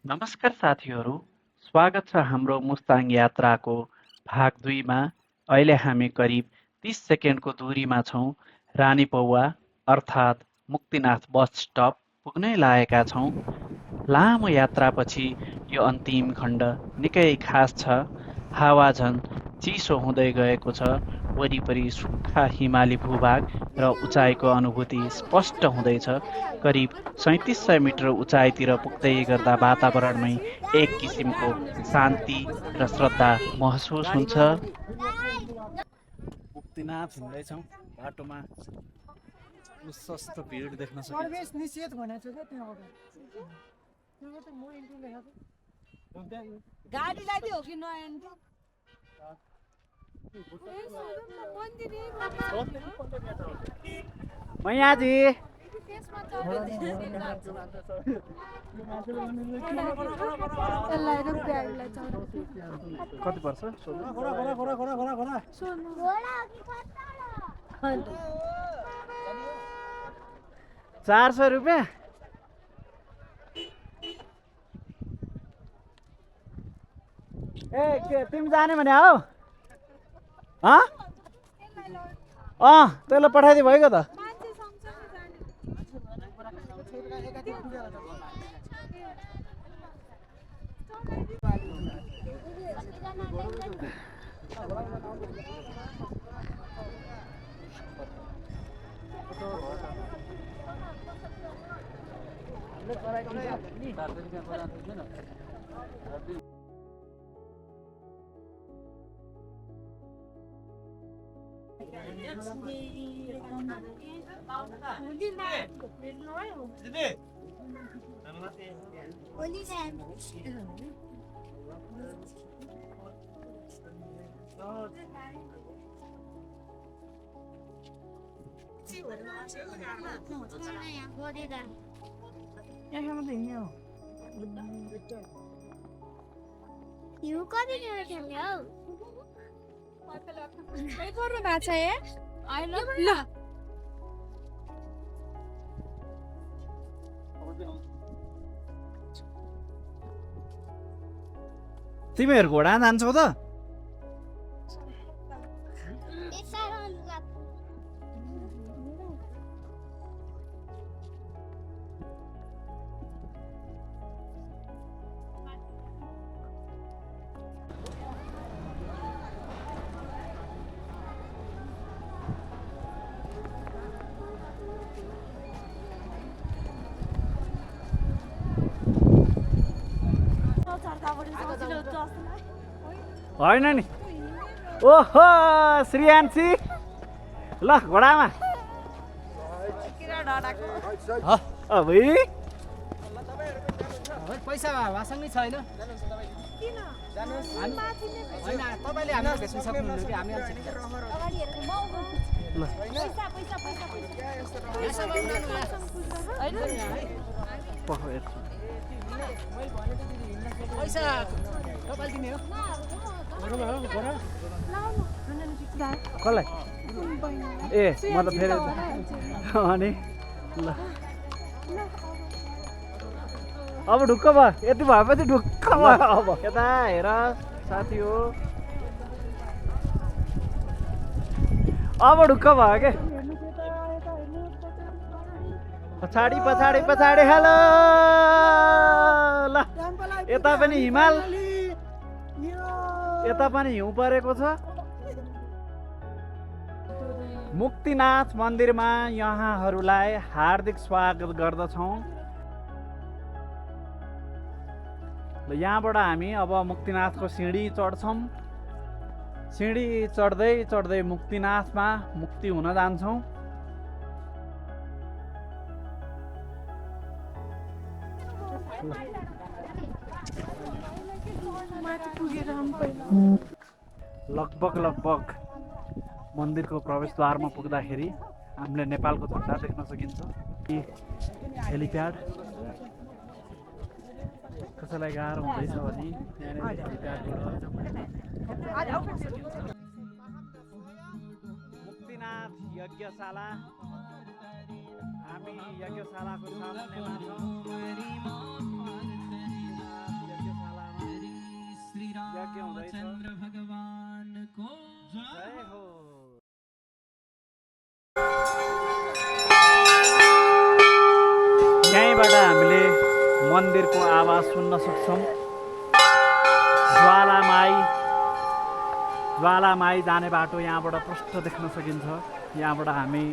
नमस्कार साथीहरू, स्वागत छ हाम्रो मुस्ताङ यात्राको भाग 2 मा। अहिले हामी करिब 30 सेकेन्डको दूरीमा छौँ। रानीपौवा अर्थात् मुक्तिनाथ बस स्टप पुग्नै लागेका छौँ। लामो यात्रापछि यो अन्तिम खण्ड निकै खास छ। हावा झन् चिसो हुँदै गएको छ। वरिपरि सुक्खा हिमाली भूभाग र उचाइको अनुभूति स्पष्ट हुँदैछ। करिब 3700 मिटर उचाइतिर पुग्दै गर्दा वातावरणमै एक किसिमको शान्ति र श्रद्धा महसुस हुन्छ। मुक्तिनाथ हिँड्दैछौँ बाटोमा प्रशस्त भिड देख्न सकिन्छ। निषेध भनेको छ क्या त्यहाँबाट म इन्ट्री लेखेको गाडी लागि हो कि नयाँ इन्ट्री मैयाजी कति पर्छ? 400 रुपियाँ। ए के तिमी जाने भने हौ? त्यसलाई पठाइदियो भइगयो त। You got it in your camera. Wait for the match, I love you. तिमीहरू घोडा जान्छौ त? होइन नि। ओहो श्रीयान्सी ल घोडामा पैसा भाषामै छैन तपाईँले हामीलाई भेट्न सक्नुहुन्न कि हामी पैसा तपाईँले दिने हो कसलाई? ए म त फेरि अनि ल अब ढुक्क भयो। यति भएपछि ढुक्क भयो। अब यता हेर साथी हो, अब ढुक्क भयो के। पछाडि पछाडि पछाडि हेलो ल यता पनि हिमाल, यता पनि हिउँ परेको छ। मुक्तिनाथ मन्दिरमा यहाँहरूलाई हार्दिक स्वागत गर्दछौँ। ल यहाँबाट हामी अब मुक्तिनाथको सिँढी चढ्छौँ। सिँढी चढ्दै चढ्दै मुक्तिनाथमा मुक्ति हुन जान्छौँ। लगभग मन्दिरको प्रवेशद्वारमा पुग्दाखेरि हामीले नेपालको झन्डा देख्न सकिन्छ। हेलिप्याड कसैलाई गाह्रो हुँदैछ भने मुक्तिनाथ यज्ञशाला, हामी यज्ञशालाको सामुन्नेमा छौँ। मन्दिरको आवाज सुन्न सक्छौँ। ज्वालामाई जाने बाटो यहाँबाट प्रष्ट देख्न सकिन्छ। यहाँबाट हामी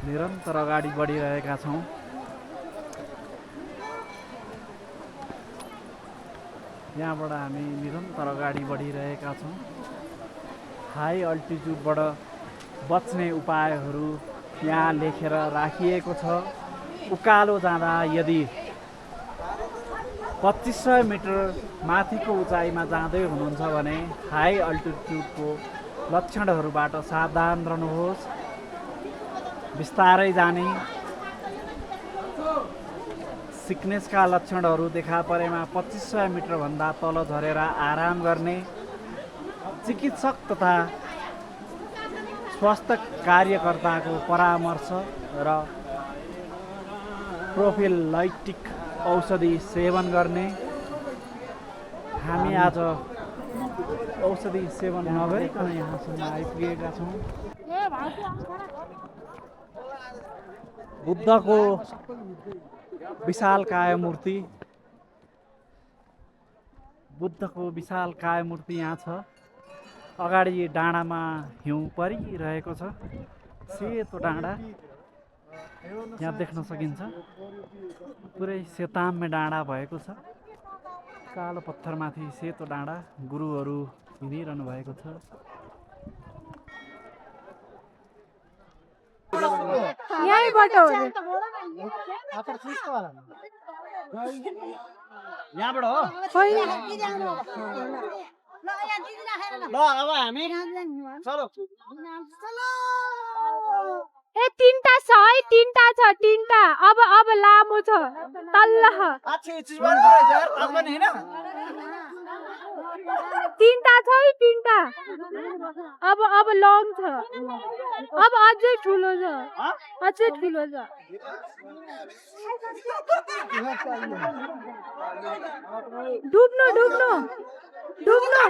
निरन्तर अगाडि बढिरहेका छौँ। हाई अल्टिट्युडबाट बच्ने उपायहरू यहाँ लेखेर राखिएको छ। उकालो जाँदा यदि 2500 मिटर माथिको उचाइमा जाँदै हुनुहुन्छ भने हाई अल्टिट्युडको लक्षणहरूबाट सावधान रहनुहोस्। बिस्तारै जाने, सिकनेसका लक्षणहरू देखा परेमा 2500 मिटरभन्दा तल झरेर आराम गर्ने, चिकित्सक तथा स्वास्थ्य कार्यकर्ताको परामर्श र प्रोफिलाइटिक औषधि सेवन गर्ने। हामी आज औषधि सेवन नगरिकन यहाँसम्म आइपुगेका छौँ। बुद्धको विशालकाय मूर्ति यहाँ छ। अगाडि डाँडामा हिउँ परिरहेको छ। सेतो डाँडा यहाँ देख्न सकिन्छ। पुरै सेताम्य डाँडा भएको छ। कालो पत्थरमाथि सेतो डाँडा, गुरुहरू हिँडिरहनु भएको छ। यहाँबाट हो? ल अब हामी चलो। ए तीनटा छ है, तीनटा छ, तीनटा। अब लामो छ तल्ल। तीनटा छ है, तीनटा। अब लङ छ। अब अझै ठुलो छ, अझै ठुलो छ। डुब्नु डुब्नु डुब्नु।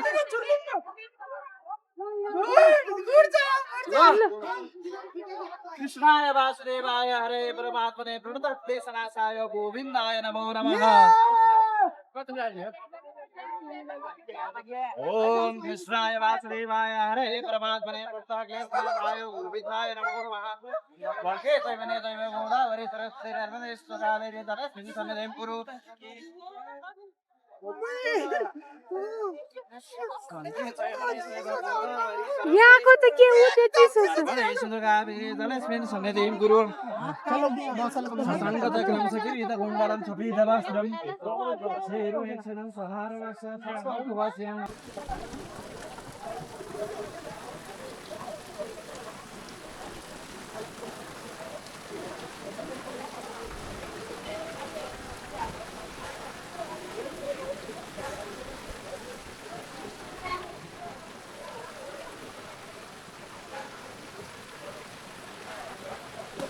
कृष्णाय वासुदेवाय हरे परमात्मने प्रणतक्लेशनाशाय गोविन्दाय नमो नमः। ओम कृष्णाय वासुदेवाय हरे परमात्मने प्रणतक्लेशनाशाय गोविन्दाय नमो नमः। वंके दैवने दैव गोदावरी सरस्वती नर्मदे स्वकाले तस्मिन् सन्निधिं कुरु। यहाँको त के हो त्यो चिसो छ। जलस्मिन् सन्निधिं कुरु। सङ्गतक्रम सकिरीत गुण्डलं सफीदवस्त्रं शेरुयक्षणं सहारवस्त्रं।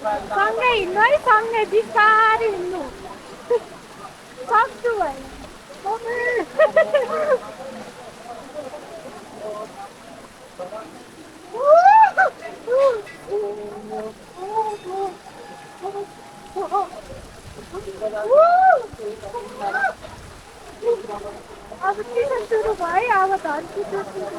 सँगै हिँड्नु है, सँगै बिस्तारै हिँड्नु। सक्छु भयो। अब चिसो सुरु भयो। अब झन् चिसो सुरु।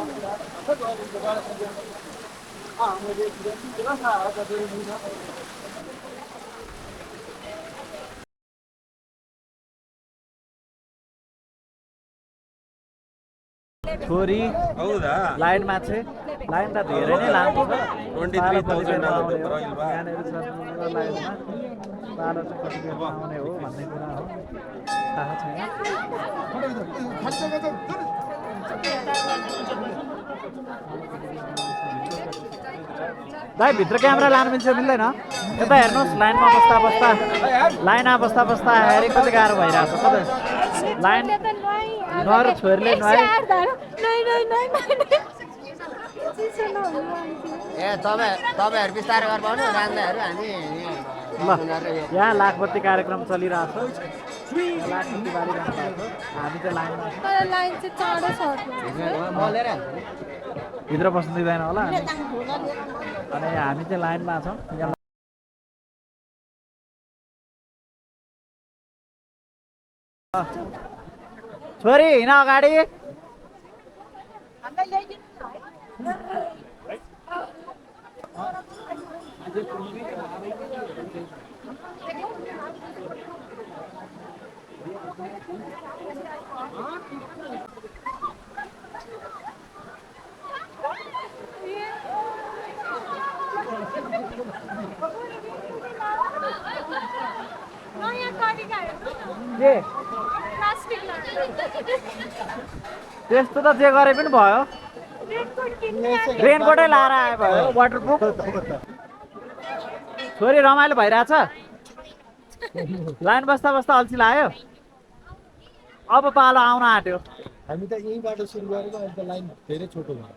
छोरी लाइनमा छ। लाइन त धेरै नै लामो छ। 23,000 यहाँनिर छ लाइनमा। 12 चाहिँ कति बेरमा आउने हो भन्ने कुरा हो, थाहा छैन। दाइ भित्र क्यामेरा लानु मिल्छ मिल्दैन? यता हेर्नुहोस्, लाइनमा बस्दा बस्दा हेरेको कति गाह्रो भइरहेको छ। कतै लाइन नर छोरीले तपाईहरु बिस्तारै गरेर भन्नु राङ्दाहरु हामी ल यहाँ लाखपति कार्यक्रम चलिरहेको छ। लाखपति बारिरहेको छ। हामी चाहिँ लाइनमा लाइन चाहिँ चाँडो छ। भित्र बस्नु दिँदैन होला। अनि हामी चाहिँ लाइनमा छौँ। छोरी हिँड अगाडि। नयाँ तरिकाहरू के प्लास्टिक त्यस्तो त जे गरे पनि भयो। रेनकोट किन्ने रेनकोटै लाएर आए भयो वाटरप्रुफ। छोरी रमाइलो भइरहेछ। लाइन बस्दा बस्दा अल्छी लाग्यो। अब पालो आउन आँट्यो। हामी त यहीँबाट सुरु गरेको अहिले त लाइन धेरै छोटो भयो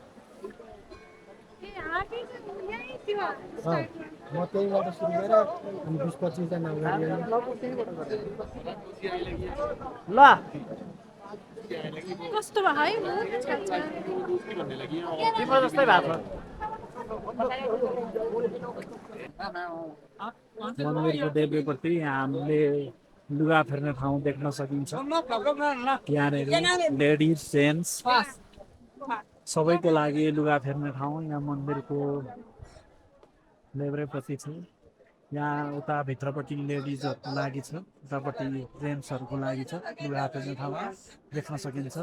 हामी यही त्यो म त्यहीँबाट सुरु गरेर 20-25 जना अगाडि आयो। ल कस्तो भयो है म तिम्रो जस्तै भएको छ। मन्दिरको देब्रेपट्टि हामीले लुगा फेर्ने ठाउँ देख्न सकिन्छ। यहाँनिर लेडिज जेन्ट्स सबैको लागि लुगा फेर्ने ठाउँ यहाँ मन्दिरको देब्रेपट्टि छ। यहाँ उता भित्रपट्टि लेडिजहरूको लागि छ, उतापट्टि जेन्ट्सहरूको लागि छ। लुगा फेर्ने ठाउँ देख्न सकिन्छ।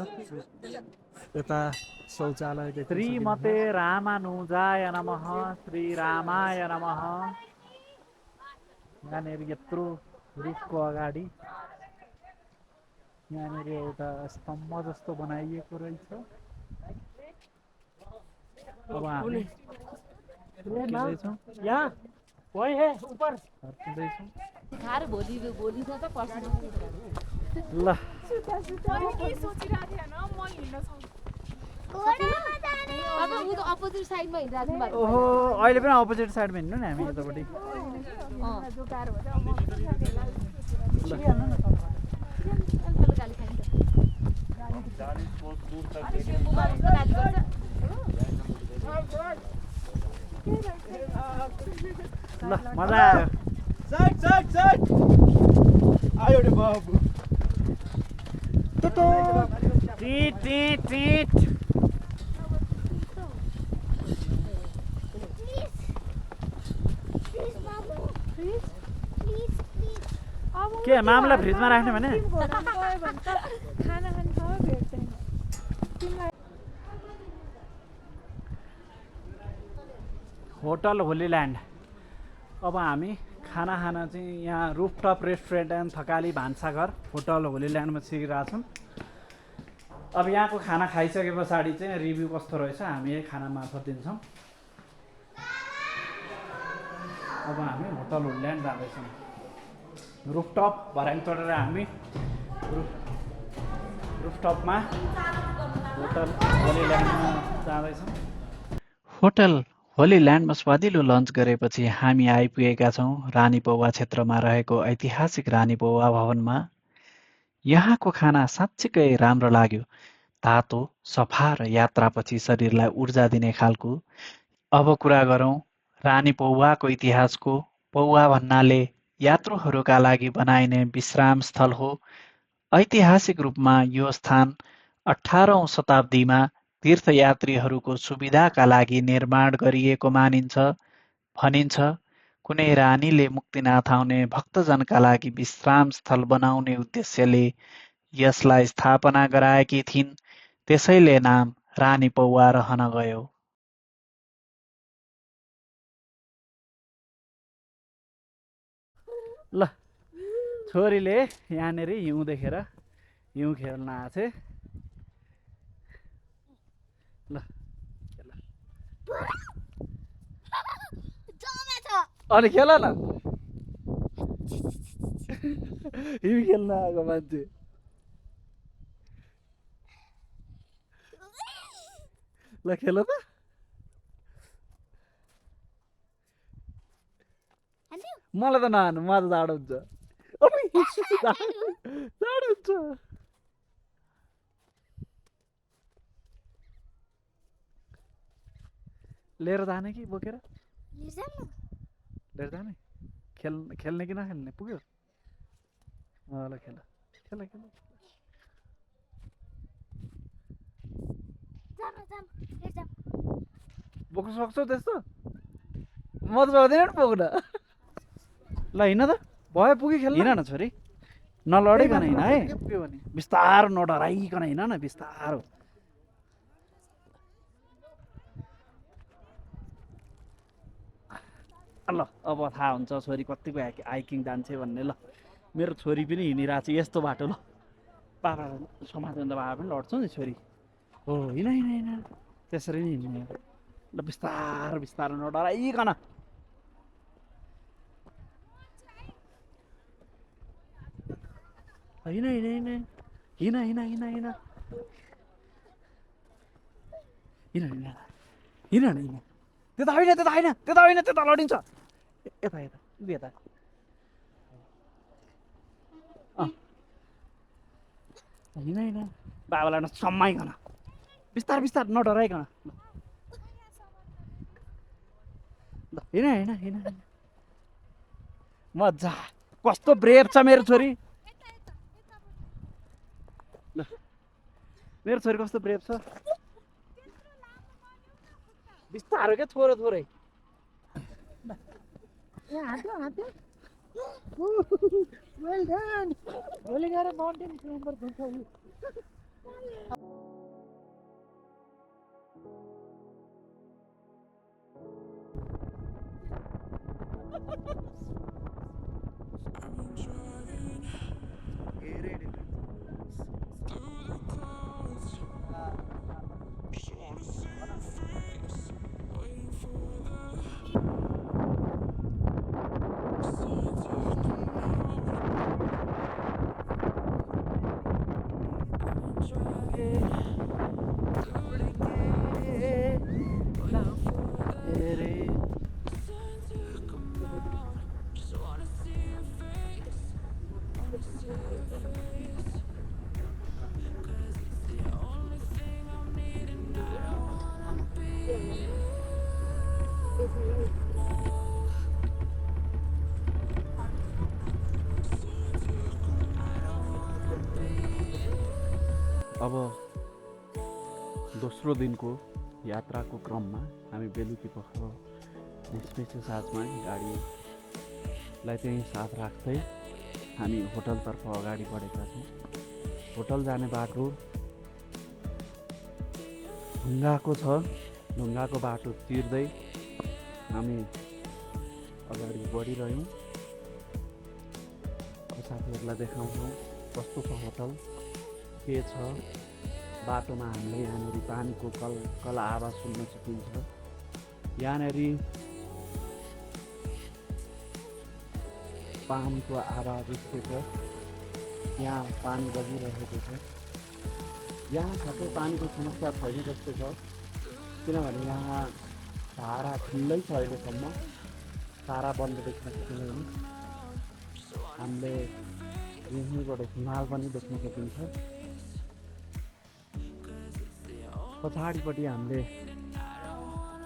यता शौचालय श्रीमते रामानुजाय नमः, श्री रामाय नमः। यहाँनिर यत्रो रुखको अगाडि यहाँनिर एउटा स्तम्भ जस्तो बनाइएको रहेछ। अब हामी फर्किँदैछौँ। ल अपोजिट साइडमा हिँडिराख्नु भएको ओहो अहिले पनि अपोजिट साइडमा हिँड्नु नि हामी यतापट्टि। ल मजा आयो। Tit tit tit. के मामला फ्रिजमा राख्ने भने खाना खाने ठाउँ भेट्दैन। होटल होलील्यान्ड। अब हामी खाना खान चाहिँ यहाँ रुफटप रेस्टुरेन्ट एन्ड थकाली भान्साघर होटल होलील्यान्डमा छिरिरहेछौँ। अब यहाँको खाना खाइसके पछाडि चाहिँ रिभ्यू कस्तो रहेछ हामी यही खाना मार्फत दिन्छौँ। अब हामी होटल होलील्यान्ड जाँदैछौँ। रुफटप भर्याङ चढेर हामी रुफटपमा होटल होलील्यान्डमा जाँदैछौँ। होटल होलील्यान्डमा स्वादिलो लन्च गरेपछि हामी आइपुगेका छौँ रानी पौवा क्षेत्रमा रहेको ऐतिहासिक रानी पौवा भवनमा। यहाँको खाना साँच्चीकै राम्रो लाग्यो। तातो, सफा र यात्रापछि शरीरलाई ऊर्जा दिने खालको। अब कुरा गरौँ रानी पौवाको इतिहासको। पौवा भन्नाले यात्रुहरूका लागि बनाइने विश्राम स्थल हो। ऐतिहासिक रूपमा यो स्थान 18औं शताब्दीमा तीर्थयात्रीहरूको सुविधाका लागि निर्माण गरिएको मानिन्छ। भनिन्छ कुनै रानीले मुक्तिनाथ आउने भक्तजनका लागि विश्राम स्थल बनाउने उद्देश्यले यसलाई स्थापना गराएकी थिइन्। त्यसैले नाम रानी पौवा रहन गयो। ल छोरीले यहाँनिर हिउँ देखेर हिउँ खेल्न आछे। ल अनि खेल न। हिउँ खेल्न आएको मान्छे। ल खेल त। मलाई त नहानु, म त जाडो हुन्छ। जाडो हुन्छ। लिएर जाने कि बोकेर लिएर जाने? खेल्ने कि नखेल्ने? पुग्यो? ल खेल खेल खेल। बोक्नु सक्छौ त्यस्तो म त सक्दिनँ नि बोक्न ल हिँड त भयो पुग्यो खेल्न हिँड न छोरी नलडिकन हिँड है बिस्तारो नडराइकन हिँड न बिस्तारो ल अब थाहा हुन्छ छोरी कतिको हाइकिङ जान्छे भन्ने ल मेरो छोरी पनि हिँडिरहेको छ यस्तो बाटो ल बाबा समातेर त बाबा पनि लड्छौ नि छोरी हो हिँड हिँड हिँड त्यसरी नै हिँड्ने ल बिस्तारो बिस्तारो नडराइकन हिँड हिँड हिँड हिँड हिँड हिँड हिँड हिँड हिँड हिँड हिँड त्यता होइन त्यता होइन त्यता होइन त्यता लडिन्छ यता यता यता हिँड हिँड बाबालाई समाइकन बिस्तार बिस्तार नडराइकन ल हिँड हिँड हिँड मजा कस्तो ब्रेभ छ मेरो छोरी ल मेरो छोरी कस्तो ब्रेभ छ बिस्तारो क्या थोरै थोरै वेल डन भोलि गएर माउन्टेन क्लाइम्बर हुन्छ अब दोस्रो दिनको यात्राको क्रममा हामी बेलुकी पख निस्केको साँझमा गाडीलाई त्यहीँ साथ राख्दै हामी होटलतर्फ अगाडि बढेका छौँ। होटल जाने बाटो ढुङ्गाको छ। ढुङ्गाको बाटो तिर्दै हामी अगाडि बढिरह्यौँ। अब साथीहरूलाई देखाउँछौँ कस्तो छ होटल, के छ। बाटोमा हामीले यहाँनिर पानीको कल आवाज सुन्न सकिन्छ। यहाँनिर पानीको आवाज उठेको, यहाँ पानी बगिरहेको छ। यहाँ ठ्याक्कै पानीको समस्या छैन जस्तो छ, किनभने यहाँ धारा खुल्लै छ। अहिलेसम्म धारा बन्द देख्न सकिँदैन। हामीले यहीँबाट हिमाल पनि देख्न सकिन्छ। पछाडिपट्टि हामीले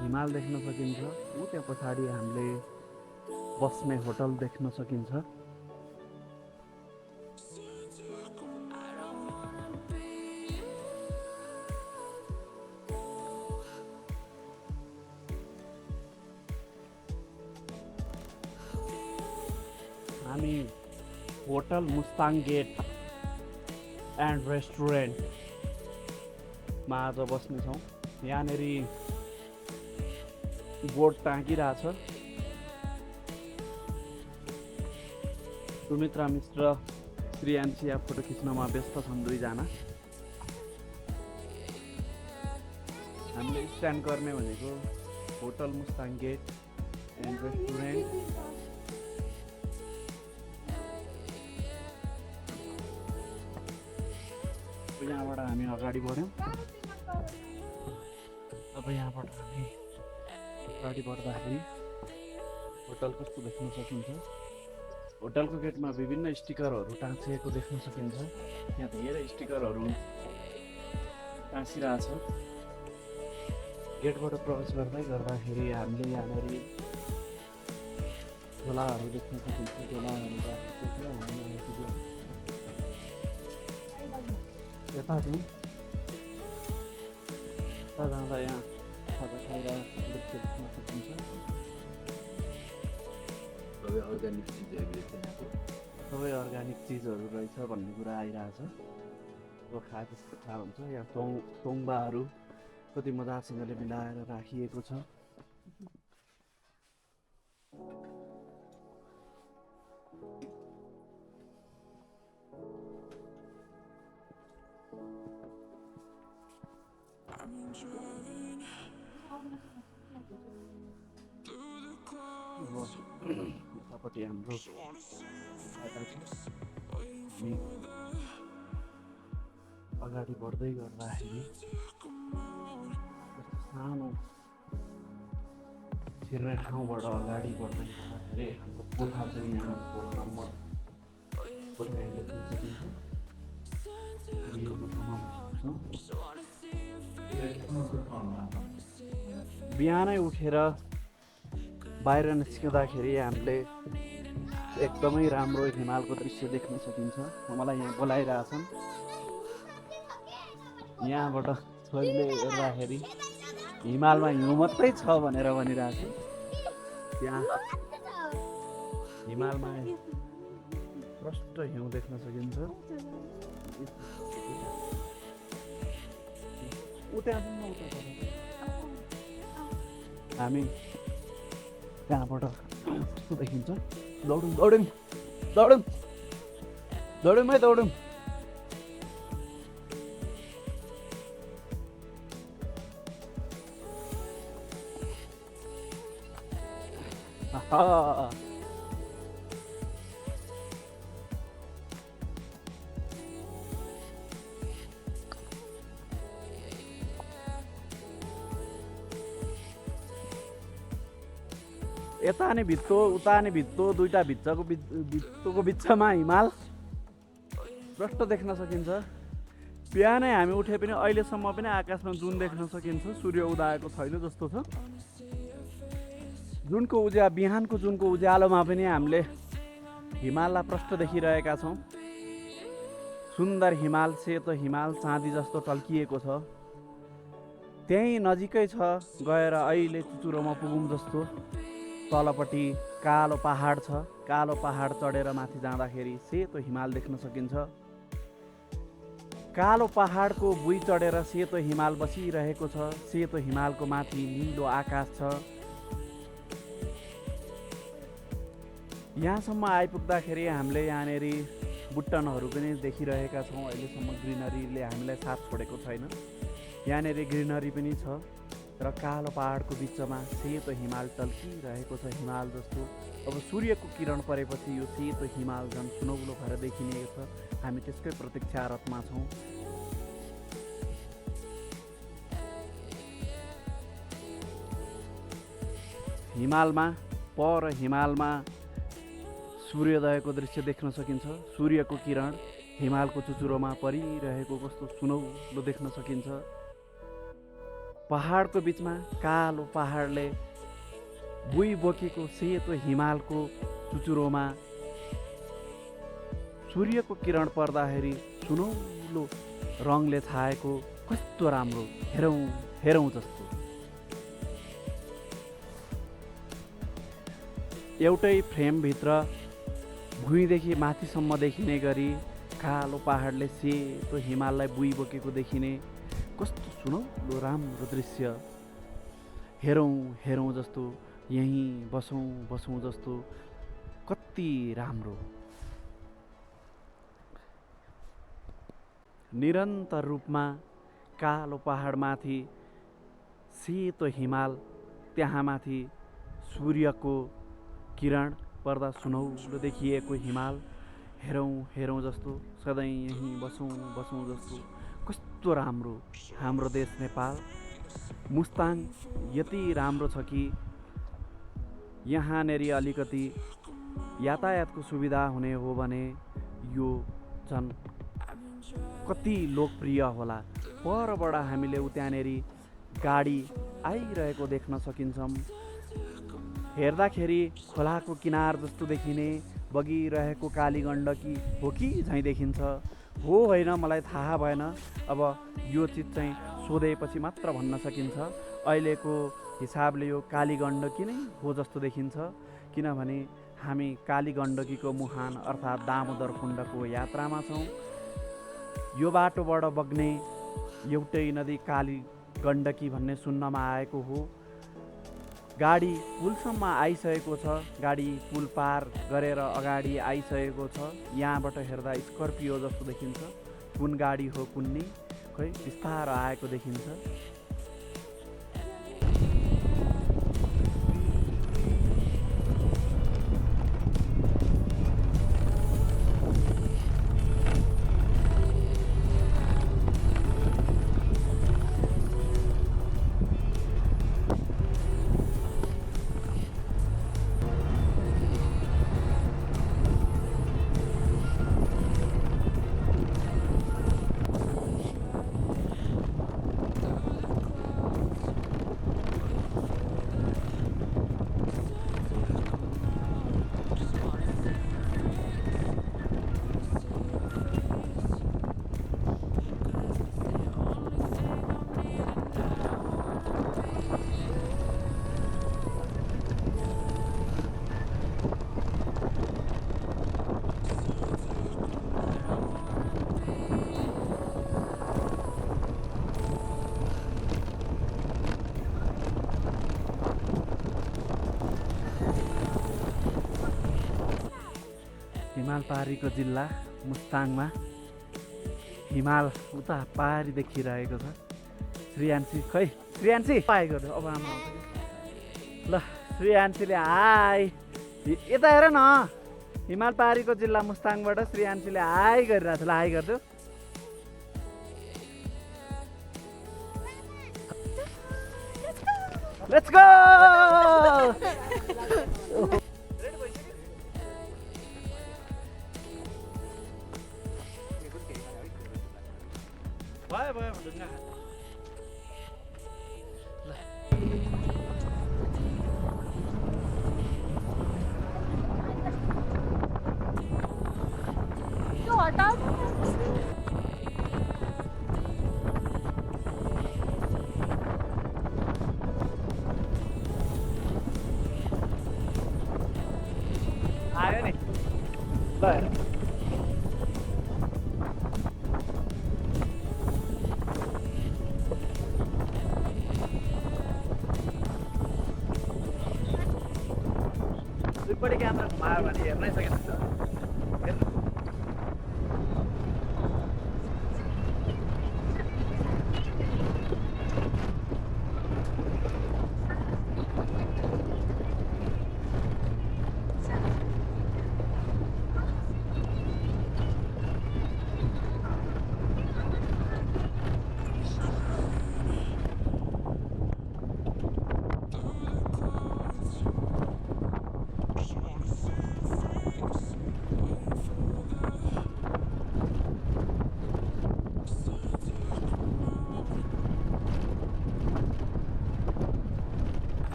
हिमाल देख्न सकिन्छ। ऊ त्यहाँ पछाडि हामीले बस्ने होटल देख्न सकिन्छ। हामी होटल मुस्ताङ गेट एन्ड रेस्टुरेन्टमा आज बस्नेछौँ। यहाँनिर बोर्ड टाँगिरहेछ। सुमित्रा मिश्र, श्रीयान्सी यहाँ फोटो खिच्नमा व्यस्त छन् दुईजना। हामीले स्ट्यान्ड गर्ने भनेको hotel Mustang gate and restaurant. यहाँबाट हामी अगाडि बढ्यौँ। अब यहाँबाट हामी अगाडि बढ्दाखेरि होटल कस्तो देख्न सकिन्छ। होटलको गेटमा विभिन्न स्टिकरहरू टाँसिएको देख्न सकिन्छ। यहाँ धेरै स्टिकरहरू टाँसिरहेछ। गेटबाट प्रवेश गर्दाखेरि हामीले यहाँनिर झोलाहरू देख्न सकिन्छ। यता चाहिँ जाँदा जाँदा यहाँ खाजा खाइरहेको दृश्य देख्न सकिन्छ। सबै अर्ग्यानिक चिजहरू रहेछ भन्ने कुरा आइरहेछ। खाए जस्तो थाहा हुन्छ। यहाँ तोङ्बाहरू कति मजासँगले मिलाएर राखिएको छ। यतापट्टि हाम्रो हामी अगाडि बढ्दै गर्दाखेरि सानो छिर्ने ठाउँबाट अगाडि बढ्दै गर्दाखेरि हाम्रो कोठा चाहिँ यहाँ बिहानै उठेर बाहिर निस्किँदाखेरि हामीले एकदमै राम्रो हिमालको दृश्य देख्न सकिन्छ। मलाई यहाँ बोलाइरहेछन्। यहाँबाट छोरीले हेर्दाखेरि हिमालमा हिउँ मात्रै छ भनेर भनिरहेको छ। त्यहाँ हिमालमा प्रष्ट हिउँ देख्न सकिन्छ। हामी त्यहाँबाट कस्तो देखिन्छ। दौडौँ दौडौँ दौडौँ दौडौँ है दौडौँ। यता नि भित्तो उता नि भित्तो दुईटा भित्तोको बिचमा हिमाल प्रष्ट देख्न सकिन्छ। बिहानै हामी उठे पनि अहिलेसम्म पनि आकाशमा जुन देख्न सकिन्छ। सूर्य उदाएको छैन जस्तो छ। बिहानको जुनको उज्यालोमा पनि हामीले हिमाललाई प्रष्ट देखिरहेका छौँ। सुन्दर हिमाल, सेतो हिमाल चाँदी जस्तो टल्किएको छ। त्यही नजिकै छ, गएर अहिले चुचुरोमा पुगौँ जस्तो। तलपट्टि कालो पहाड छ। कालो पहाड चढेर माथि जाँदाखेरि सेतो हिमाल देख्न सकिन्छ। कालो पहाडको भुइँ चढेर सेतो हिमाल बसिरहेको छ। सेतो हिमालको माथि नीलो आकाश छ। यहाँसम्म आइपुग्दाखेरि हामीले यहाँनिर बुट्टनहरू पनि देखिरहेका छौँ। अहिलेसम्म ग्रिनरीले हामीलाई साथ छोडेको छैन। यहाँनिर ग्रिनरी पनि छ र कालो पहाडको बिचमा सेतो हिमाल टल्किरहेको छ हिमाल जस्तो। अब सूर्यको किरण परेपछि यो सेतो हिमाल झन् सुनौलो भएर देखिने छ। हामी त्यसकै प्रतीक्षारतमा छौँ। हिमालमा सूर्योदयको दृश्य देख्न सकिन्छ। सूर्यको किरण हिमालको चुचुरोमा परिरहेको कस्तो सुनौलो देख्न सकिन्छ। पहाडको बिचमा कालो पहाडले भुइँ बोकेको सेतो हिमालको चुचुरोमा सूर्यको किरण पर्दाखेरि सुनौलो रङले छाएको कस्तो राम्रो, हेरौँ हेरौँ जस्तो। एउटै फ्रेमभित्र भुइँदेखि माथिसम्म देखिने गरी कालो पहाडले सेतो हिमाललाई भुइँ बोकेको देखिने कस्तो सुनौलो राम्रो दृश्य। हेरौँ हेरौँ जस्तो, यहीँ बसौँ बसौँ जस्तो, कति राम्रो। निरन्तर रूपमा कालो पहाडमाथि सेतो हिमाल, त्यहाँ माथि सूर्यको किरण पर्दा सुनौलो देखिएको हिमाल। हेरौँ हेरौँ जस्तो, सधैँ यहीँ बसौँ बसौँ जस्तो, कस्तो राम्रो। हाम्रो देश नेपाल मुस्ताङ यति राम्रो छ कि यहाँनेरि अलिकति यातायातको सुविधा हुने हो भने यो झन् कति लोकप्रिय होला। परबाट हामीले त्यहाँनेरि गाडी आइरहेको देख्न सकिन्छौँ। हेर्दाखेरि खोलाको किनार जस्तो देखिने बगिरहेको कालीगण्डकी हो कि झैँ देखिन्छ। हो होइन मलाई थाहा भएन। अब यो चिज चाहिँ सोधेपछि मात्र भन्न सकिन्छ। अहिलेको हिसाबले यो काली गण्डकी नै हो जस्तो देखिन्छ, किनभने हामी काली गण्डकीको मुहान अर्थात् दामोदर कुण्डको यात्रामा छौँ। यो बाटोबाट बग्ने एउटै नदी काली गण्डकी भन्ने सुन्नमा आएको हो। गाडी पुलसम्म आइसकेको छ, गाडी पुल पार गरेर अगाडि आइसकेको छ। यहाँबाट हेर्दा स्कर्पियो जस्तो देखिन्छ, कुन गाडी हो कुन्नी खै बिस्तारो आएको देखिन्छ। हिमाल पारीको जिल्ला मुस्ताङमा हिमाल उता पारी देखिरहेको छ। श्रीयान्सी खै श्रीयान्सी हाई गर्नु अब आमा ल श्रीयान्सीले हाई यता हेर न, हिमाल पारीको जिल्ला मुस्ताङबाट श्रीयान्सीले हाई गरिरहेको छ। ल हाई गर्छु। Let's go. भयो भयो ढुङ्गा त्यो हटाऊ। आयो नि ल हेर दुईपट्टि क्यामेरा घुमायो भने हेर्नै सकिन्छ। हेर्नु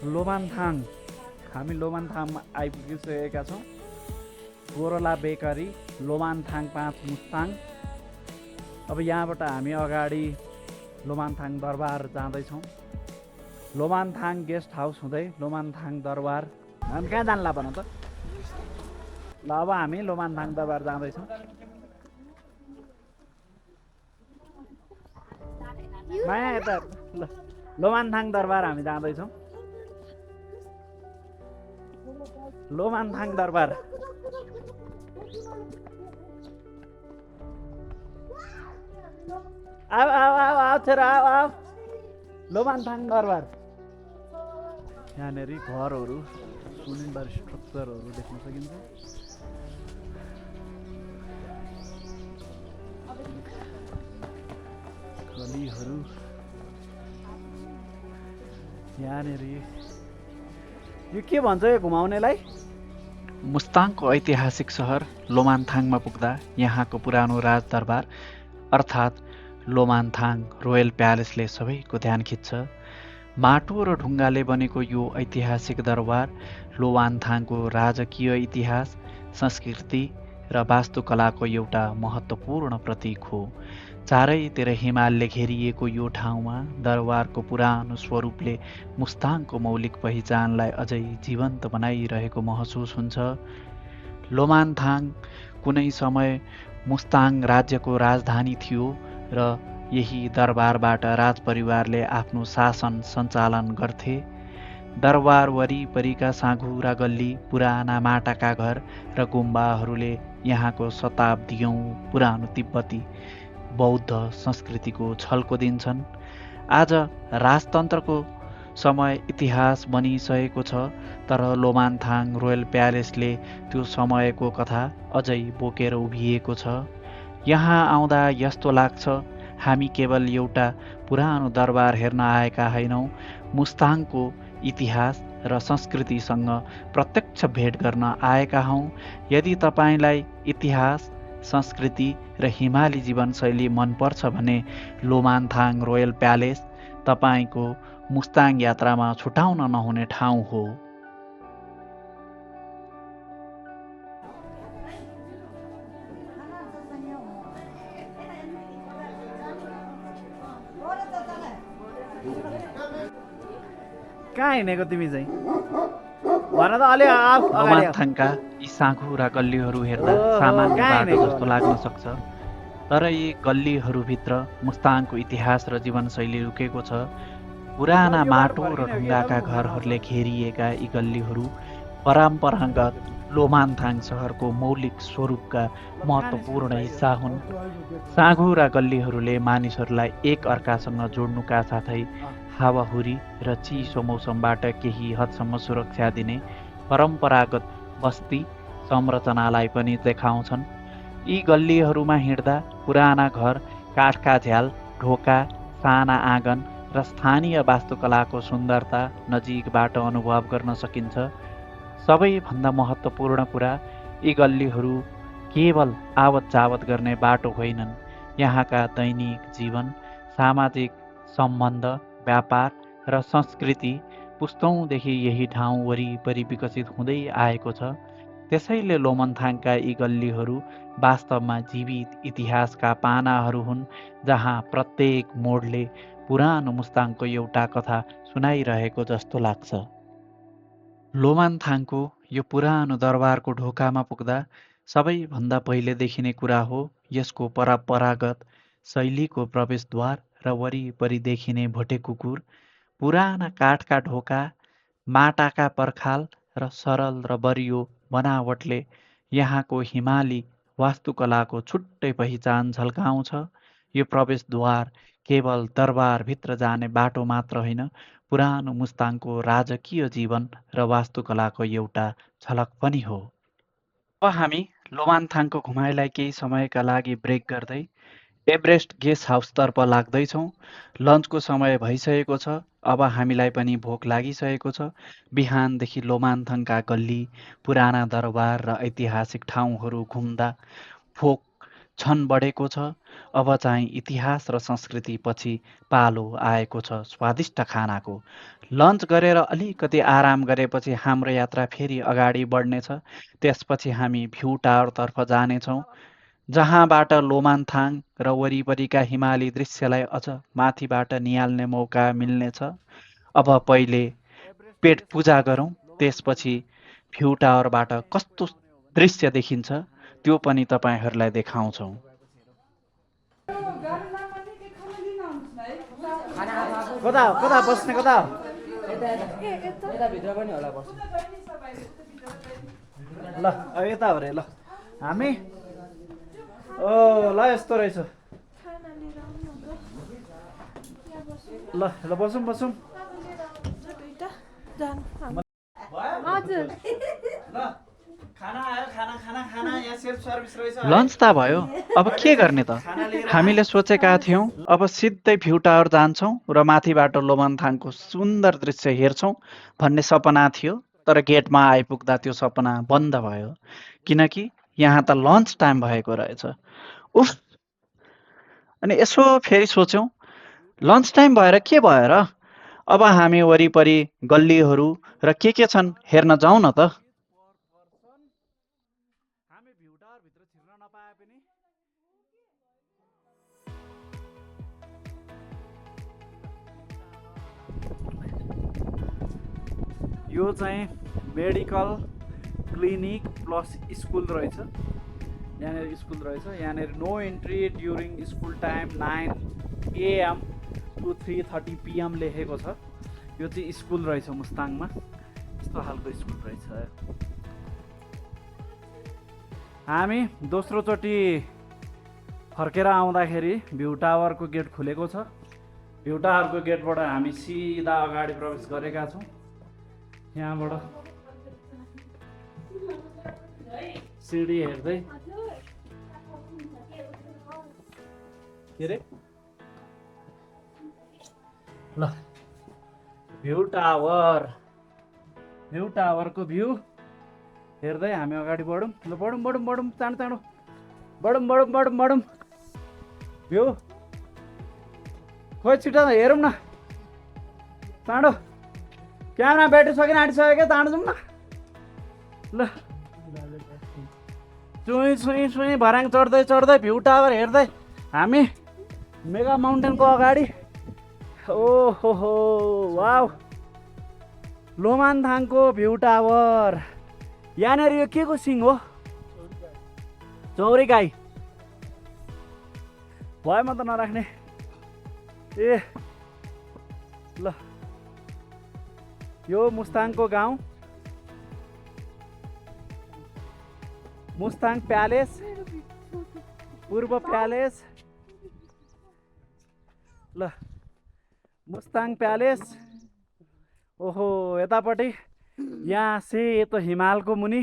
लोमानथाङ हामी लोमानथाङमा आइपुगिसकेका छौँ। गोरोला बेकरी, लोमानथाङ 5 मुस्ताङ। अब यहाँबाट हामी अगाडि लोमानथाङ दरबार जाँदैछौँ। लोमानथाङ गेस्ट हाउस हुँदै लोमानथाङ दरबार। हामी कहाँ जान्ला भन त? ल अब हामी लोमानथाङ दरबार जाँदैछौँ। माया यता ल लोमानथाङ दरबार हामी जाँदैछौँ। लोमानथाङ दरबार। आऊ आऊ आऊ आऊ छोरा आऊ आऊ। लोमानथाङ दरबार। यहाँनिर घरहरू, सुनिन्दर स्ट्रक्चरहरू देख्न सकिन्छ। गलीहरू यहाँनिर यो के भन्छ यो घुमाउनेलाई? मुस्ताङको ऐतिहासिक सहर लोमानथाङमा पुग्दा यहाँको पुरानो राजदरबार अर्थात् लोमानथाङ रोयल प्यालेसले सबैको ध्यान खिच्छ। माटो र ढुङ्गाले बनेको यो ऐतिहासिक दरबार लोमानथाङको राजकीय इतिहास, संस्कृति र वास्तुकलाको एउटा महत्त्वपूर्ण प्रतीक हो। चारैतिर हिमालले घेरिएको यो ठाउँमा दरबारको पुरानो स्वरूपले मुस्ताङको मौलिक पहिचानलाई अझै जीवन्त बनाइरहेको महसुस हुन्छ। लोमानथाङ कुनै समय मुस्ताङ राज्यको राजधानी थियो र यही दरबारबाट राजपरिवारले आफ्नो शासन सञ्चालन गर्थे। दरबार वरिपरिका साँघुरा गल्ली, पुराना माटाका घर र गुम्बाहरूले यहाँको शताब्दीयौँ पुरानो तिब्बती बौद्ध संस्कृतिको झल्को दिन्छन्। आज राजतन्त्रको समय इतिहास बनिसकेको छ, तर लोमानथाङ रोयल प्यालेसले त्यो समयको कथा अझै बोकेर उभिएको छ। यहाँ आउँदा यस्तो लाग्छ हामी केवल एउटा पुरानो दरबार हेर्न आएका होइनौँ, मुस्ताङको इतिहास र संस्कृतिसँग प्रत्यक्ष भेट गर्न आएका हौँ। यदि तपाईँलाई इतिहास, संस्कृति र हिमाली जीवनशैली मनपर्छ भने लोमानथाङ रोयल प्यालेस तपाईँको मुस्ताङ यात्रामा छुटाउन नहुने ठाउँ हो। कहाँ हिँडेको तिमी चाहिँ? भन त अलि आऊ अगाडि आऊ। लोमानथाङका यी साँघुरा गल्लीहरू हेर्दा सामान्य कहाँ बाटो हिँडेको जस्तो लाग्न सक्छ, तर यी गल्लीहरूभित्र मुस्ताङको इतिहास र जीवनशैली लुकेको छ। पुराना माटो र ढुङ्गाका घरहरूले घेरिएका यी गल्लीहरू परम्परागत लोमानथाङ सहरको मौलिक स्वरूपका महत्त्वपूर्ण हिस्सा हुन्। साँघुरा गल्लीहरूले मानिसहरूलाई एक अर्कासँग जोड्नुका साथै हावाहुरी र चिसो मौसमबाट केही हदसम्म सुरक्षा दिने परम्परागत बस्ती संरचनालाई पनि देखाउँछन्। यी गल्लीहरूमा हिँड्दा पुराना घर, काठका झ्याल, ढोका, साना आँगन र स्थानीय वास्तुकलाको सुन्दरता नजिकबाट अनुभव गर्न सकिन्छ। सबैभन्दा महत्त्वपूर्ण कुरा, यी गल्लीहरू केवल आवत जावत गर्ने बाटो होइनन्। यहाँका दैनिक जीवन, सामाजिक सम्बन्ध, व्यापार र संस्कृति पुस्तौँदेखि यही ठाउँ वरिपरि विकसित हुँदै आएको छ। त्यसैले लोमानथाङका यी गल्लीहरू वास्तवमा जीवित इतिहासका पानाहरू हुन्, जहाँ प्रत्येक मोडले पुरानो मुस्ताङको एउटा कथा सुनाइरहेको जस्तो लाग्छ। लोमानथाङको यो पुरानो दरबारको ढोकामा पुग्दा सबैभन्दा पहिले देखिने कुरा हो यसको परम्परागत शैलीको प्रवेशद्वार र वरिपरि देखिने भोटे कुकुर। पुराना काठका ढोका, माटाका पर्खाल र सरल र बरियो बनावटले यहाँको हिमाली वास्तुकलाको छुट्टै पहिचान झल्काउँछ। यो प्रवेशद्वार केवल दरबारभित्र जाने बाटो मात्र होइन, पुरानो मुस्ताङको राजकीय जीवन र वास्तुकलाको एउटा झलक पनि हो। अब हामी लोमानथाङको घुमाइलाई केही समयका लागि ब्रेक गर्दै एभरेस्ट गेस्ट हाउसतर्फ लाग्दैछौँ। लन्चको समय भइसकेको छ। अब हामीलाई पनि भोक लागिसकेको छ। बिहानदेखि लोमानथाङका गल्ली, पुराना दरबार र ऐतिहासिक ठाउँहरू घुम्दा भोक झन बढेको छ। अब चाहिँ इतिहास र संस्कृति पछि पालो आएको छ स्वादिष्ट खानाको। लन्च गरेर अलिकति आराम गरेपछि हाम्रो यात्रा फेरि अगाडि बढ्नेछ। त्यसपछि हामी भ्यू टावरतर्फ जानेछौँ, जहाँबाट लोमान्थाङ र वरिपरिका हिमाली दृश्यलाई अझ माथिबाट निहाल्ने मौका मिल्नेछ। अब पहिले पेट पूजा गरौँ, त्यसपछि भ्यू टावरबाट कस्तो दृश्य देखिन्छ त्यो पनि तपाईँहरूलाई देखाउँछौँ। कता कता बस्ने कता यताभित्र पनि होला बस्नु। ल अब यता हो रे। ल हामी ओ ल यस्तो रहेछ। ल ल बसौँ बसौँ। हजुर खाना आयो, खाना खाना खाना यहाँ सेल्फ सर्भिस रहेछ। लन्च त भयो, अब के गर्ने त? हामीले सोचेका थियौँ अब सिधै भ्यू टावर जान्छौँ र माथिबाट लोमान्थाङको सुन्दर दृश्य हेर्छौँ भन्ने सपना थियो। तर गेटमा आइपुग्दा त्यो सपना बन्द भयो, किनकि यहाँ त लन्च टाइम भएको रहेछ। उफ! अनि यसो फेरि सोच्यौँ, लन्च टाइम भएर के भयो र? अब हामी वरिपरि गल्लीहरू र के छन् हेर्न जाउँ न त। हामी भ्यू टावर भित्र छिर्न नपाए पनि यो चाहिँ मेडिकल क्लिनिक प्लस स्कुल रहेछ। यहाँनिर स्कुल रहेछ। यहाँनिर no entry during school time 9 AM to 3:30 PM लेखेको छ। यो चाहिँ स्कुल रहेछ मुस्ताङमा। यस्तो खालको स्कुल रहेछ। हामी दोस्रोचोटि फर्केर आउँदाखेरि भ्यू टावरको गेट खुलेको छ। भ्यू टावरको गेटबाट हामी सिधा अगाडि प्रवेश गरेका छौँ। यहाँबाट सिडी हेर्दै के रे ल भ्यू टावर, भ्यू टावरको भ्यू हेर्दै हामी अगाडि बढौँ। ल बढौँ बढौँ बढौँ, चाँडो चाँडो बढौँ बढौँ बढौँ बढौँ। भ्यू खोइ छिटो हेरौँ न, चाँडो। क्यामेरा ब्याट्री सकिन आँटिसक्यो क्या, चाँडो जाउँ न। ल चुई चुई चुई भर्याङ चढ्दै चढ्दै भ्यू टावर हेर्दै हामी मेगा माउन्टेनको अगाडि। ओहो हो वाउ, लोमान्थाङको भ्यू टावर। यहाँनिर यो के को सिङ हो? चौरी गाई भयो, म त नराख्ने। ए ल यो मुस्ताङको गाउँ, मुस्ताङ प्यालेस, पूर्व प्यालेस। ल मुस्ताङ प्यालेस। ओहो यतापट्टि यहाँ सेतो हिमालको मुनि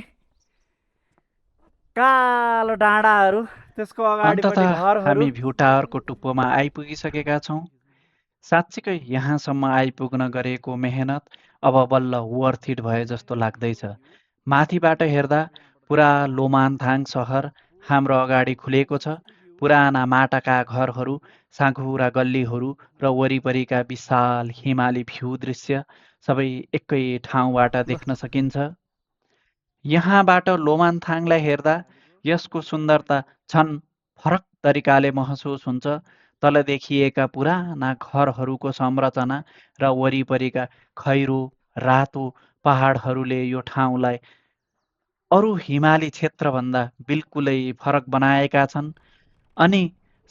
कालो डाँडाहरू, त्यसको अगाडिपट्टि अन्ततः घरहरू। हामी भ्यू टावरको टुप्पोमा आइपुगिसकेका छौँ। साँच्चीकै यहाँसम्म आइपुग्न गरेको मेहनत अब बल्ल वर्थ इट भए जस्तो लाग्दैछ। माथिबाट हेर्दा पुरा लोमान्थाङ सहर हाम्रो अगाडि खुलेको छ। पुराना माटाका घरहरू, साँघुरा गल्लीहरू र वरिपरिका विशाल हिमाली भ्यू दृश्य सबै एकै ठाउँबाट देख्न सकिन्छ। यहाँबाट लोमान्थाङलाई हेर्दा यसको सुन्दरता झन् फरक तरिकाले महसुस हुन्छ। तल देखिएका पुराना घरहरूको संरचना र वरिपरिका खैरो रातो पहाडहरूले यो ठाउँलाई अरू हिमाली क्षेत्रभन्दा बिल्कुलै फरक बनाएका छन्। अनि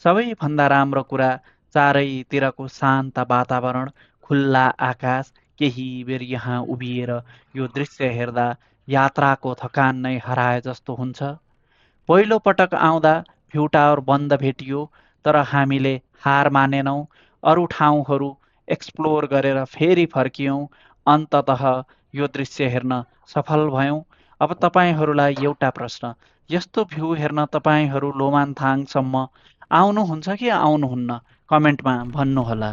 सबैभन्दा राम्रो कुरा, चारैतिरको शान्त वातावरण, खुल्ला आकाश। केही बेर यहाँ उभिएर यो दृश्य हेर्दा यात्राको थकान नै हराए जस्तो हुन्छ। पहिलो पटक आउँदा भ्यू टावर बन्द भेटियो, तर हामीले हार मानेनौँ। अरू ठाउँहरू एक्सप्लोर गरेर फेरि फर्कियौँ। अन्ततः यो दृश्य हेर्न सफल भयौँ। अब तपाईँहरूलाई एउटा प्रश्न, यस्तो भ्यू हेर्न तपाईँहरू लोमान्थाङसम्म आउनुहुन्छ कि आउनुहुन्न? कमेन्टमा भन्नुहोला।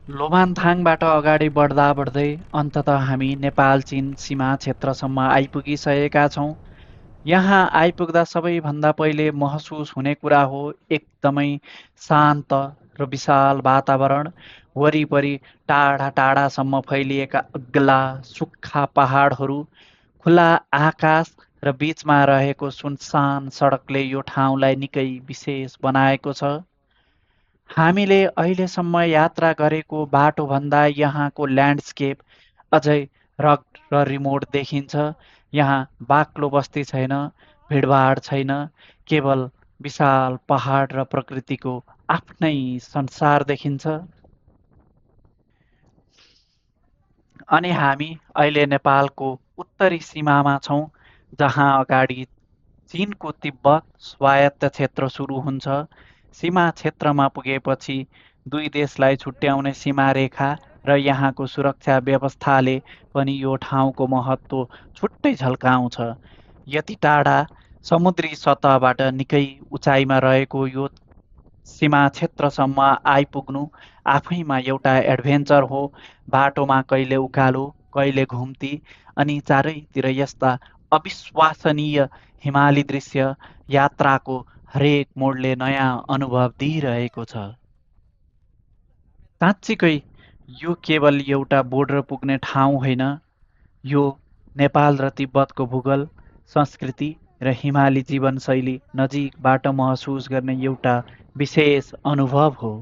लोमान्थाङबाट अगाडि बढ्दा बढ्दै अन्ततः हामी नेपाल चीन सीमा क्षेत्रसम्म आइपुगिसकेका छौँ। यहाँ आइपुग्दा सबैभन्दा पहिले महसुस हुने कुरा हो एकदमै शान्त र विशाल वातावरण। वरिपरि टाढा टाढासम्म फैलिएका अग्ला सुक्खा पहाडहरू, खुला आकाश र बीचमा रहेको सुनसान सडकले यो ठाउँलाई निकै विशेष बनाएको छ। हामीले अहिलेसम्म यात्रा गरेको बाटोभन्दा यहाँको ल्यान्डस्केप अझै रग्ड र रिमोट देखिन्छ। यहाँ बाक्लो बस्ती छैन, भिडभाड छैन, केवल विशाल पहाड र प्रकृतिको आफ्नै संसार देखिन्छ। अनि हामी अहिले नेपालको उत्तरी सीमामा छौँ, जहाँ अगाडि चीनको तिब्बत स्वायत्त क्षेत्र सुरु हुन्छ। सीमा क्षेत्रमा पुगेपछि दुई देशलाई छुट्याउने सीमारेखा र यहाँको सुरक्षा व्यवस्थाले पनि यो ठाउँको महत्त्व छुट्टै झल्काउँछ। यति टाढा समुद्री सतहबाट निकै उचाइमा रहेको यो सीमा क्षेत्रसम्म आइपुग्नु आफैमा एउटा एडभेन्चर हो। बाटोमा कहिले उकालो, कहिले घुम्ती, अनि चारैतिर यस्ता अविश्वसनीय हिमाली दृश्य यात्राको हरेक मोडले नयाँ अनुभव दिइरहेको छ। साँच्चीकै यो केवल एउटा बोर्डर पुग्ने ठाउँ होइन, यो नेपाल र तिब्बतको भूगोल, संस्कृति र हिमाली जीवनशैली नजिकबाट महसुस गर्ने एउटा विशेष अनुभव हो।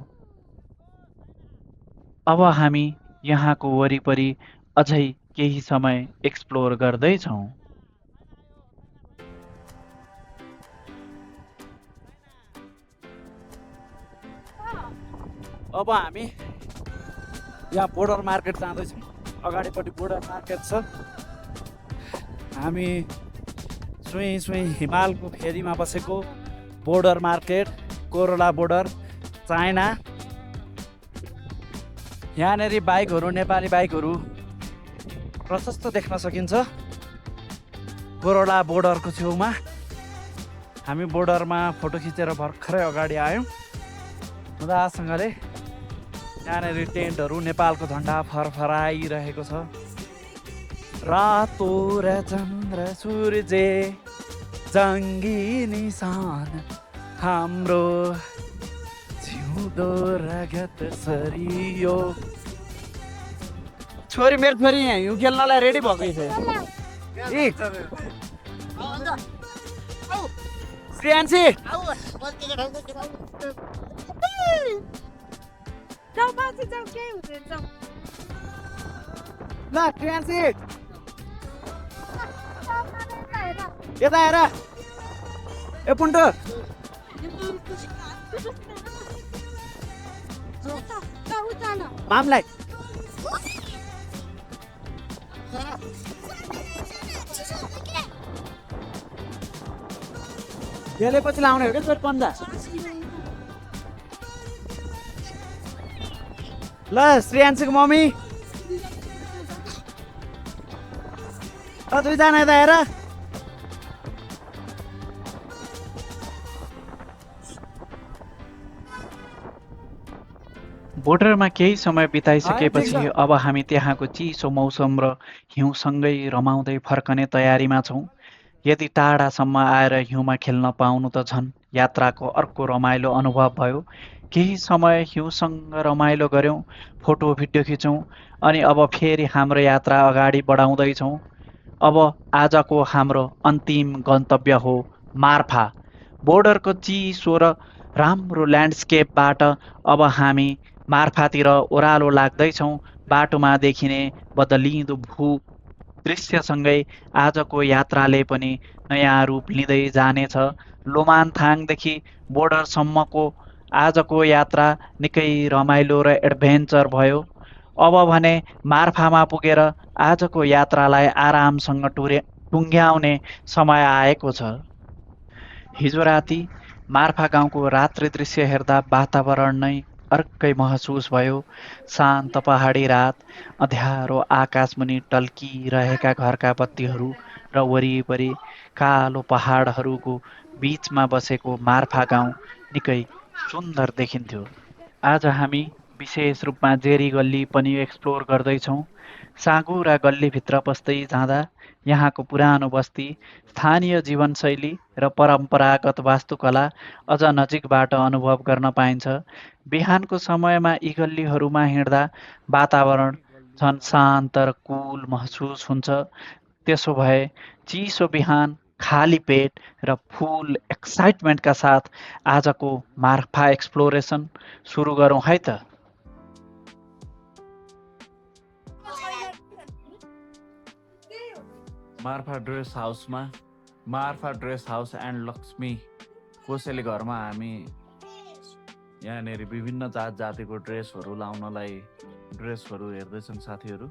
अब हामी यहाँको वरिपरि अझै केही समय एक्सप्लोर गर्दैछौँ। अब हामी यहाँ बोर्डर मार्केट जाँदैछौँ। अगाडिपट्टि बोर्डर मार्केट छ। हामी सुई हिमालको फेरीमा बसेको border market, Corolla border, China. यहाँनिर बाइकहरू, नेपाली बाइकहरू प्रशस्त देख्न सकिन्छ। कोरोला बोर्डरको छेउमा हामी बोर्डरमा फोटो खिचेर भर्खरै अगाडि आयौँ। उदासँगले यहाँनिर टेन्टहरू, नेपालको झन्डा फरफराइरहेको छ। रातो र चन्द्र सूर्य जङ्गी निशान, हाम्रो जिउँदो रगत सरियो। छोरी, मेरो छोरी यहाँ हिउँ खेल्नलाई रेडी भएको छ। श्रेयान्सी, जाऊ बाजी जाऊ, केही हुँदैन जाऊ। ल श्रेयान्सी यता हेर। ए पुन्टो, मामलाई पछि लाउने हो क्या छोरी पन्जा। ल श्रेयान्सीको मम्मी, दुईजना यता हेर। बोर्डरमा केही समय बिताइसकेपछि अब हामी त्यहाँको चिसो मौसम र हिउँसँगै रमाउँदै फर्कने तयारीमा छौँ। यदि टाढासम्म आएर हिउँमा खेल्न पाउनु त झन् यात्राको अर्को रमाइलो अनुभव भयो। केही समय हिउँसँग रमाइलो गऱ्यौँ, फोटो भिडियो खिचौँ, अनि अब फेरि हाम्रो यात्रा अगाडि बढाउँदैछौँ। अब आजको हाम्रो अन्तिम गन्तव्य हो मार्फा। बोर्डरको चिसो र राम्रो ल्यान्डस्केपबाट अब हामी मार्फातिर ओह्रालो लाग्दैछौँ। बाटोमा देखिने बदलिँदो भू दृश्यसँगै आजको यात्राले पनि नयाँ रूप लिँदै जानेछ। लोमानथाङदेखि बोर्डरसम्मको आजको यात्रा निकै रमाइलो र एडभेन्चर भयो। अब भने मार्फामा पुगेर आजको यात्रालाई आरामसँग टुङ्ग्याउने समय आएको छ। हिजो राति मार्फा गाउँको रात्रि दृश्य हेर्दा वातावरण नै अर्कै महसुस भयो। शान्त पहाडी रात, अँध्यारो आकाशमुनि टल्किरहेका घरका बत्तीहरू र वरिपरि कालो पहाडहरूको बिचमा बसेको मार्फा गाउँ निकै सुन्दर देखिन्थ्यो। आज हामी विशेष रूपमा जेरी गल्ली पनि एक्सप्लोर गर्दैछौँ। साँघुरा गल्लीभित्र पस्दै जाँदा यहाँको पुरानो बस्ती, स्थानीय जीवनशैली र परम्परागत वास्तुकला अझ नजिकबाट अनुभव गर्न पाइन्छ। बिहानको समयमा यी गल्लीहरूमा हिँड्दा वातावरण झन् शान्त र कुल महसुस हुन्छ। त्यसो भए चिसो बिहान, खाली पेट र फुल एक्साइटमेन्टका साथ आजको मार्फा एक्सप्लोरेसन सुरु गरौँ है त। Marpha dress house and Lakshmi कोसेली घरमा हामी यहाँनिर विभिन्न जात जातिको ड्रेसहरू लाउनलाई ड्रेसहरू हेर्दैछन् साथीहरू।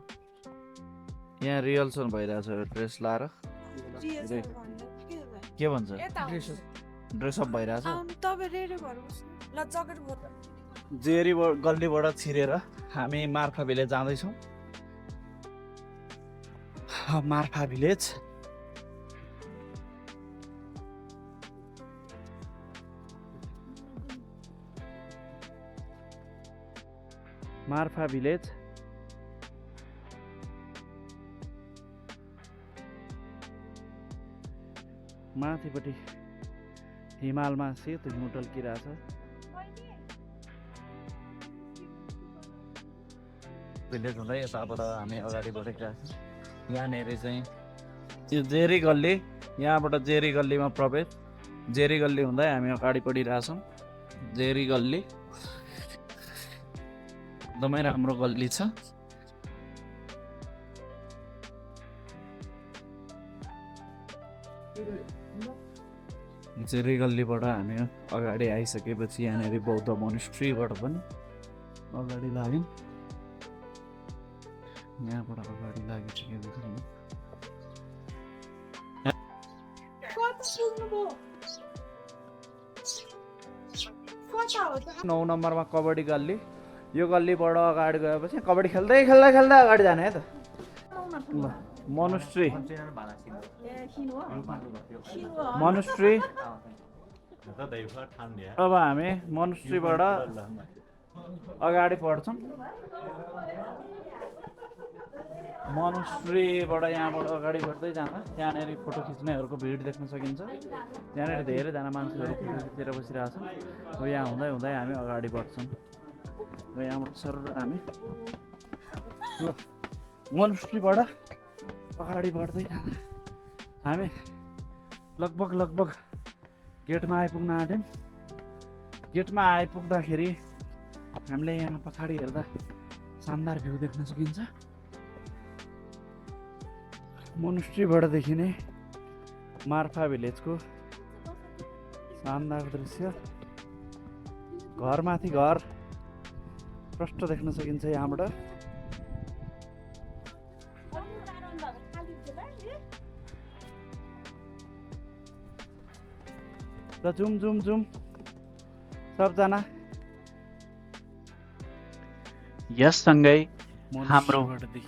यहाँ रिहर्सल भइरहेछ ड्रेस लाएर। के भन्छ? ड्रेसअप भइरहेछ। जेरी गल्लीबाट छिरेर हामी मार्फा भिलेज जाँदैछौँ। मार्फा भिलेज माथिपट्टि हिमालमा सेतो हिउँ टल्किरहेछ। भिलेज हुँदै यताबाट हामी अगाडि बढेका छौँ। यहाँनिर चाहिँ यो जेरी गल्ली, यहाँबाट जेरी गल्लीमा प्रवेश। जेरी गल्ली हुँदै हामी अगाडि बढिरहेछौँ। जेरी गल्ली एकदमै राम्रो गल्ली छ। जेरी गल्लीबाट हामी अगाडि आइसकेपछि यहाँनिर बौद्ध मोनेस्ट्रीबाट पनि अगाडि लाग्यौँ। यहाँबाट अगाडि लागिसकेपछि 9 नम्बरमा कबड्डी गल्ली। यो गल्लीबाट अगाडि गएपछि कबड्डी खेल्दै अगाडि जाने है त। मोनेस्ट्री अब हामी मोनेस्ट्रीबाट अगाडि बढ्छौँ। मोनेस्ट्रीबाट यहाँबाट अगाडि बढ्दै जाँदा यहाँनिर फोटो खिच्नेहरूको भिड देख्न सकिन्छ। यहाँनिर धेरैजना मान्छेहरू फोटो खिचेर बसिरहेछन्। अब यहाँ हुँदै हामी अगाडि बढ्छौँ। र यहाँबाट सर हामी मोनेस्ट्रीबाट अगाडि बढ्दै जाँदा हामी लगभग गेटमा आइपुग्न आँट्यौँ। गेटमा आइपुग्दाखेरि हामीले यहाँ पछाडि हेर्दा शानदार भ्यू देख्न सकिन्छ। मोनेस्ट्रीबाट देखिने मार्फा भिलेजको शानदार दृश्य। घरमाथि घर प्रष्ट देख्न सकिन्छ यहाँबाट। र जुम सबजना। यससँगै हाम्रो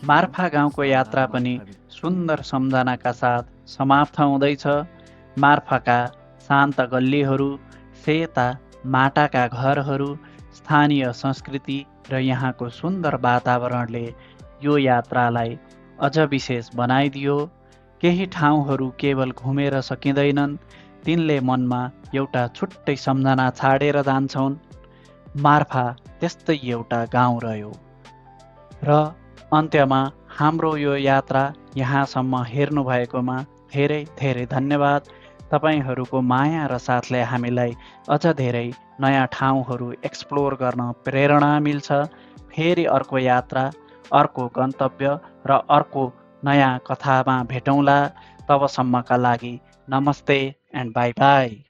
मार्फा गाउँको यात्रा पनि सुन्दर सम्झनाका साथ समाप्त हुँदैछ। मार्फाका शान्त गल्लीहरू, सेता माटाका घरहरू, स्थानीय संस्कृति र यहाँको सुन्दर वातावरणले यो यात्रालाई अझ विशेष बनाइदियो। केही ठाउँहरू केवल घुमेर सकिँदैनन्, तिनले मनमा एउटा छुट्टै सम्झना छाडेर जान्छन्। मार्फा त्यस्तै एउटा गाउँ रह्यो। र अन्त्यमा हाम्रो यो यात्रा यहाँसम्म हेर्नुभएकोमा धेरै धन्यवाद। तपाईहरूको माया र साथले हामीलाई अझ धेरै नयाँ ठाउँहरू एक्सप्लोर गर्न प्रेरणा मिल्छ। फेरि अर्को यात्रा, अर्को गन्तव्य र अर्को नयाँ कथामा भेटौँला। तबसम्मका लागि नमस्ते एन्ड बाई बाई।